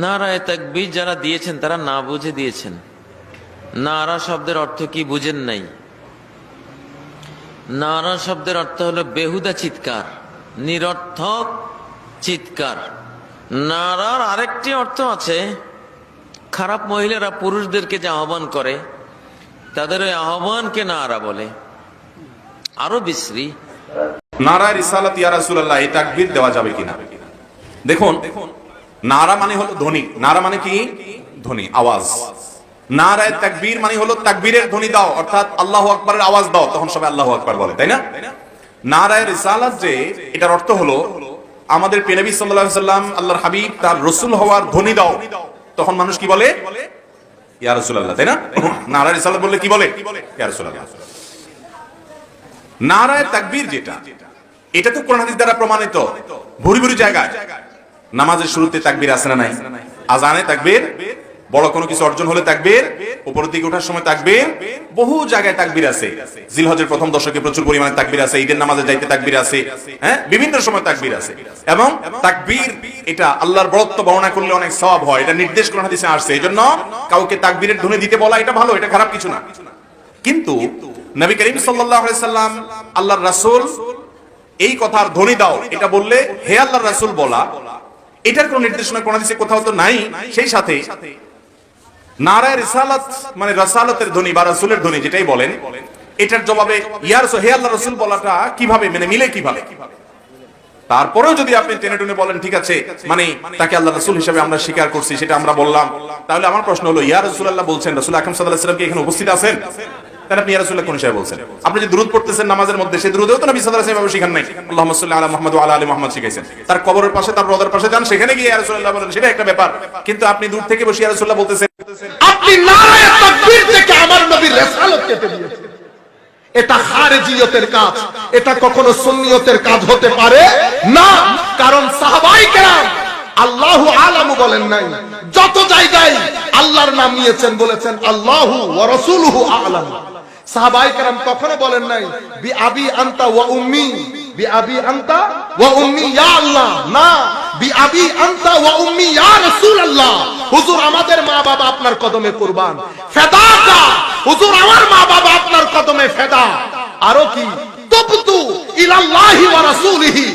নারায়ে তাকবীর যারা দিয়েছেন তারা না বুঝে দিয়েছেন। নারা শব্দের অর্থ কি বুঝেন নাই? নারা শব্দের অর্থ হলো বেহুদা চিৎকার, নিরর্থক চিৎকার। নারার আরেকটি অর্থ আছে, খারাপ মহিলারা পুরুষদেরকে যে আহ্বান করে তাদের ওই আহ্বানকে নারা বলে, আরো বিশ্রী। নারায়ে রিসালাত ইয়া রাসূলুল্লাহ, এই তাকবীর দেওয়া যাবে কিনা? দেখুন, নারা মানে হলো ধ্বনি। নারা মানে কি? ধ্বনি, আওয়াজ। নারায়ে তাকবীর মানে হলো তাকবীরের ধ্বনি দাও, অর্থাৎ আল্লাহু আকবারের আওয়াজ দাও, তখন সবাই আল্লাহু আকবার বলে, তাই না? নারায়ে রিসালাত যে, এটার অর্থ হলো আমাদের প্রিয় নবী সাল্লাল্লাহু আলাইহি সাল্লাম আল্লাহর হাবিব তার রাসূল হওয়ার ধ্বনি দাও, তখন মানুষ কি বলে? ইয়া রাসূলুল্লাহ, তাই না? নারায়ে রিসালাত বললে কি বলে? ইয়া রাসূলুল্লাহ। নারায়ে তাকবীর যেটা, এটা তো কোরআন হাদিস দ্বারা প্রমাণিত। ভুরি ভুরি জায়গায় নামাজের শুরুতে তাকবীর আছে না নাই? আজানে তাকবীর, বড় কোনো কিছু অর্জন হলে তাকবীর, উপরের দিকে ওঠার সময় তাকবীর, বহু জায়গায় তাকবীর আছে। জিলহজের প্রথম দশকে প্রচুর পরিমাণে তাকবীর আছে, ঈদের নামাজে যাইতে তাকবীর আছে, হ্যাঁ, বিভিন্ন সময় তাকবীর আছে। এবং তাকবীর এটা আল্লাহর বড়ত্ব বর্ণনা করলে অনেক সওয়াব হয়, এটা নির্দেশ কোরআন হাদিসে আসছে। এজন্য কাউকে তাকবীরের ধ্বনি দিতে বলা এটা ভালো, এটা খারাপ কিছু না। কিন্তু নবী করিম সাল্লাল্লাহু আলাইহি সাল্লাম আল্লাহর রাসূল এই কথার ধ্বনি দাও এটা বললে হে আল্লাহর রাসূল বলা, এটার কোন নির্দেশনা কোরআন হাদিসে কোথাও তো নাই। সেই সাথে নারায়ে রিসালাত মানে রাসালাতের ধ্বনি বা রাসূলের ধ্বনি যেটাই বলেন, এটার জবাবে ইয়া রাসূল, হে আল্লাহর রাসূল বলাটা কিভাবে মানে মিলে কিভাবে? তারপরেও যদি আপনি টেনে টুনে বলেন ঠিক আছে, মানে তাকে আল্লাহ রাসূল হিসেবে আমরা স্বীকার করছি, সেটা আমরা বললাম, তাহলে আমার প্রশ্ন হলো ইয়া রাসূলুল্লাহ বলছেন, রাসূল আকরাম সাল্লাল্লাহু আলাইহি ওয়াসাল্লাম কি এখানে উপস্থিত আছেন? তাহলে আপনি ইয়া রাসূলুল্লাহ কোন হিসেবে বলছেন? আপনি যে দুরূদ পড়তেছেন নামাজের মধ্যে, সেই দুরূদেও তো নবী সাল্লাল্লাহু আলাইহি ওয়াসাল্লাম শিখান নাই আল্লাহুম্মা সাল্লি আলা মুহাম্মাদ ওয়া আলা আলি মুহাম্মাদ শিখাইছেন। তার কবরের পাশে, তার রওজার পাশে যান, সেখানে গিয়ে ইয়া রাসূলুল্লাহ বলেন, সেটা একটা ব্যাপার। কিন্তু আপনি দূর থেকে বসে ইয়া রাসূলুল্লাহ বলতেছেন, আপনি নারায়ে তাকবীর থেকে আমার নবীর রিসালাত কেটে দিয়েছেন। এটা খারিজিয়তের কাজ, এটা কখনো সুন্নিয়তের কাজ হতে পারে না। কারণ সাহাবায়ে কেরাম আল্লাহু আলামু বলেন নাই, যত জায়গায় আল্লাহর নাম নিয়েছেন বলেছেন আল্লাহু ওয়া রাসূলুহু আ'লাম। সাহাবায়ে কেরাম কখনো বলেন নাই বি আবি আনতা ওয়া উম্মি, বি আবি আনতা ওয়া উম্মি ইয়া আল্লাহ, না, বি আবি আনতা ওয়া উম্মি ইয়া রাসূলুল্লাহ। হুজুর আমাদের মা বাবা আপনার কদমে কুরবান, ফেদাকা, হুজুর আমার মা বাবা আপনার কদমে ফেদা। আরো কি, তুবতু ইলাল্লাহি ওয়া রাসূলিহি,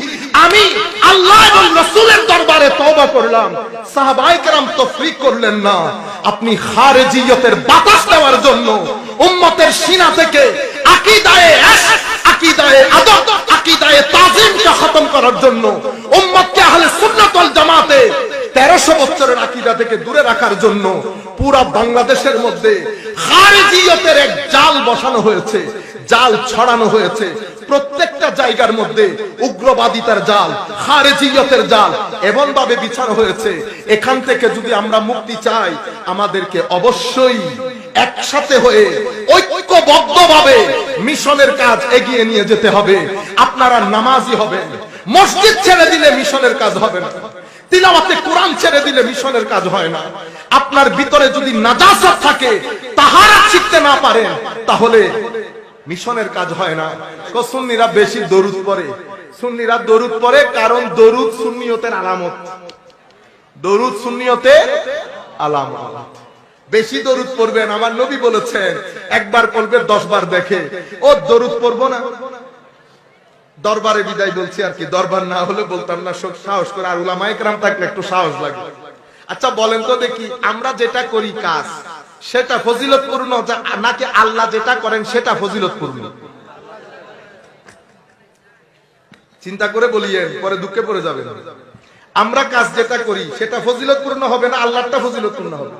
আমি আল্লাহ এবং রাসূলের দরবারে তওবা করলাম। সাহাবায়ে কেরাম তফরিক করলেন না। আপনি খারিজিয়তের বাতাস দেওয়ার জন্য উম্মতের সিনা থেকে আকীদায়ে ইশক, আকীদায়ে আদব, আকীদায়ে তাজিমকে খতম করার জন্য, উম্মতকে আহলে সুন্নাত ওয়াল জামাতে 1300 বছরের আকীদা থেকে দূরে রাখার জন্য পুরা বাংলাদেশের মধ্যে খারিজিয়তের এক জাল বসানো হয়েছে, জাল ছড়ানো হয়েছে। প্রত্যেকটা জায়গার মধ্যে উগ্রবাদিতার জাল, খারিজিয়তের জাল এমন ভাবে বিছানো হয়েছে। এখান থেকে যদি আমরা মুক্তি চাই, আমাদেরকে অবশ্যই একসাথে হয়ে ঐক্যবদ্ধভাবে মিশনের কাজ এগিয়ে নিয়ে যেতে হবে। আপনারা নামাজি হবেন, মসজিদ ছেড়ে দিলে মিশনের কাজ হবে না, তিলাওয়াতে কোরআন ছেড়ে দিলে মিশনের কাজ হয় না। আপনার ভিতরে যদি নাজাসাত থাকে, তাহারাত শিখতে না পারেন, তাহলে মিশনের কাজ হয় না। সুন্নিরা বেশি দরুদ পড়ে, সুন্নিরা দরুদ পড়ে কারণ দরুদ সুন্নিয়তের আলামত, দরুদ সুন্নিয়তের আলামত। বেশি দরুদ পড়বেন, আমার নবী বলেছেন একবার পড়বে 10 বার দেখে। ও দরুদ পড়বো না, দরবারে বিদায় বলছি আর কি, দরবার না হলে বলতাম না, সাহস করে। আর উলামায়ে কেরাম থাকলে একটু সাহস লাগে। আচ্ছা বলেন তো দেখি, আমরা যেটা করি কাজ, সেটা ফজিলতপূর্ণ নাকি আল্লাহ যেটা করেন সেটা ফজিলতপূর্ণ? চিন্তা করে বলিয়েন, পরে দুঃখে পড়ে যাবেন। আমরা কাজ যেটা করি সেটা ফজিলতপূর্ণ হবে না আল্লাহরটা ফজিলতপূর্ণ হবে?